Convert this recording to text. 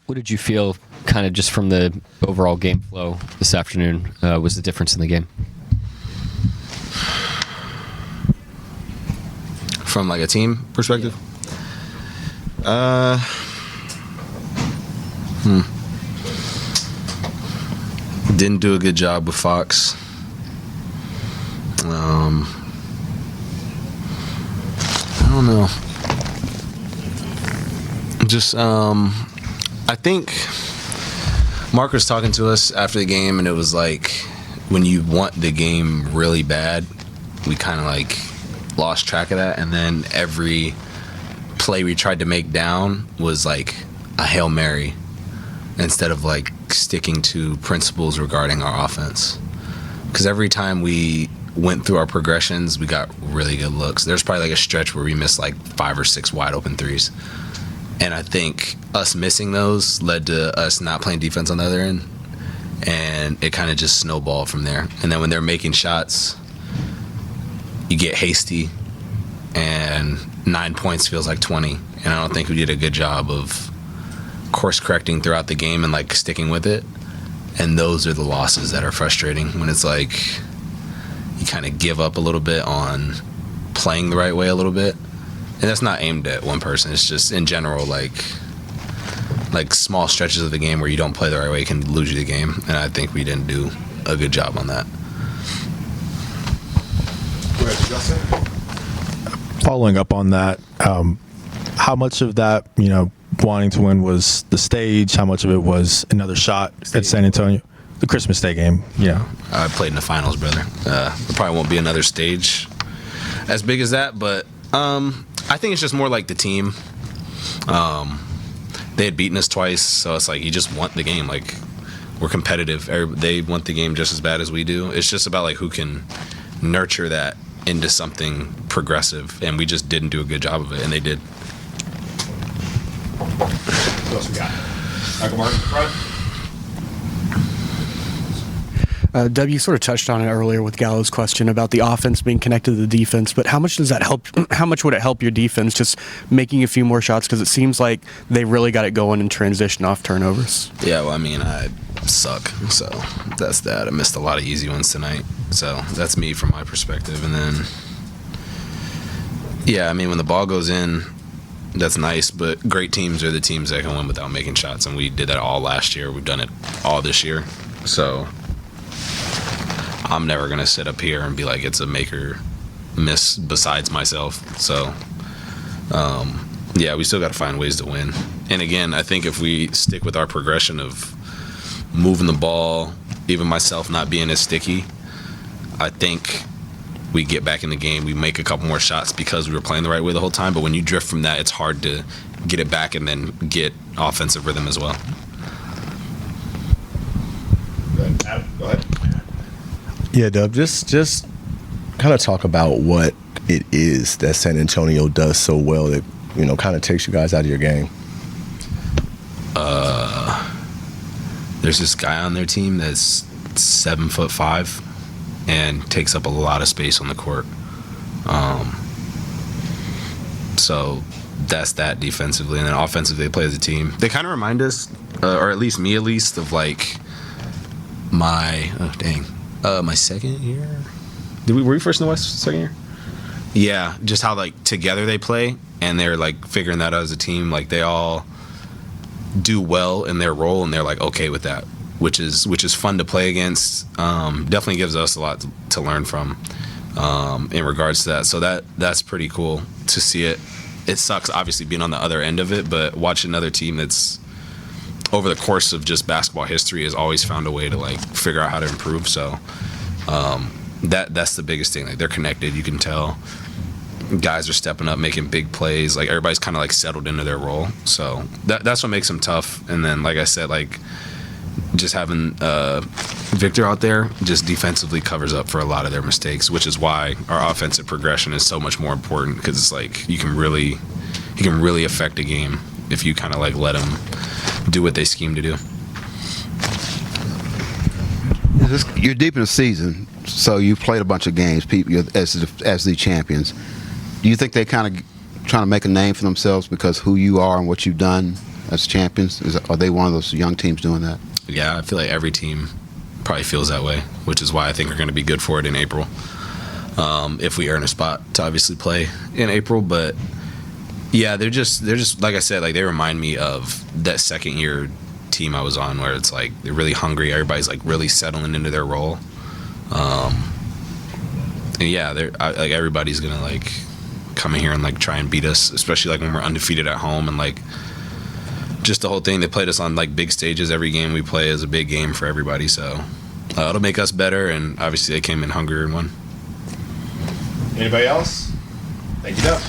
What did you feel, kind of just from the overall game flow this afternoon, was the difference in the game? From like a team perspective? Didn't do a good job with Fox. I don't know. Just, I think Mark was talking to us after the game, and it was like when you want the game really bad, we kind of like lost track of that, and then every play we tried to make down was like a Hail Mary instead of like sticking to principles regarding our offense. Because every time we went through our progressions, we got really good looks. There's probably like a stretch where we missed like 5 or 6 wide open threes. And I think us missing those led to us not playing defense on the other end. And it kind of just snowballed from there. And then when they're making shots, you get hasty, and 9 points feels like 20. And I don't think we did a good job of course correcting throughout the game and like sticking with it. And those are the losses that are frustrating, when it's like you kind of give up a little bit on playing the right way a little bit. And that's not aimed at one person. It's just in general, like small stretches of the game where you don't play the right way can lose you the game. And I think we didn't do a good job on that. Go ahead, Justin. Following up on that, how much of that, wanting to win was the stage? How much of it was another shot at San Antonio? The Christmas Day game, I played in the finals, brother. There probably won't be another stage as big as that, but I think it's just more like the team. They had beaten us twice, so it's like you just want the game. Like, we're competitive. They want the game just as bad as we do. It's just about like who can nurture that into something progressive, and we just didn't do a good job of it, and they did. What else we got? Michael Martin, front. Dub, you sort of touched on it earlier with Gallo's question about the offense being connected to the defense, but how much does that help? How much would it help your defense just making a few more shots? Because it seems like they really got it going in transition off turnovers. Yeah, well, I mean, I suck, so that's that. I missed a lot of easy ones tonight, so that's me from my perspective. And then, yeah, I mean, when the ball goes in, that's nice, but great teams are the teams that can win without making shots, and we did that all last year. We've done it all this year, so I'm never going to sit up here and be like it's a make or miss besides myself. So, yeah, we still got to find ways to win. And again, I think if we stick with our progression of moving the ball, even myself not being as sticky, I think we get back in the game. We make a couple more shots because we were playing the right way the whole time. But when you drift from that, it's hard to get it back and then get offensive rhythm as well. Adam, go ahead. Yeah, Dub, just kind of talk about what it is that San Antonio does so well that, kind of takes you guys out of your game. There's this guy on their team that's 7'5" and takes up a lot of space on the court. So that's that defensively. And then offensively, they play as a team. They kind of remind us, or at least me of like my second year. Were we first in the West second year? Yeah, just how like together they play, and they're like figuring that out as a team. Like they all do well in their role, and they're like okay with that, which is fun to play against. Definitely gives us a lot to learn from in regards to that. So that's pretty cool to see it. It sucks obviously being on the other end of it, but watching another team that's over the course of just basketball history has always found a way to like figure out how to improve. So that's the biggest thing. Like they're connected. You can tell guys are stepping up, making big plays. Like everybody's kind of like settled into their role. So that's what makes them tough. And then like I said, like just having Victor out there just defensively covers up for a lot of their mistakes, which is why our offensive progression is so much more important, because it's like he can really affect a game if you kind of like let him do what they scheme to do. You're deep in the season, so you've played a bunch of games as the champions. Do you think they kind of trying to make a name for themselves because who you are and what you've done as champions? Are they one of those young teams doing that? Yeah, I feel like every team probably feels that way, which is why I think we're going to be good for it in April. If we earn a spot to obviously play in April, but yeah, they're just like I said, like they remind me of that second year team I was on, where it's like they're really hungry. Everybody's like really settling into their role. And yeah, like everybody's gonna like come in here and like try and beat us, especially like when we're undefeated at home, and like just the whole thing. They played us on like big stages. Every game we play is a big game for everybody, so it'll make us better. And obviously they came in hungry and won. Anybody else? Thank you, Dub.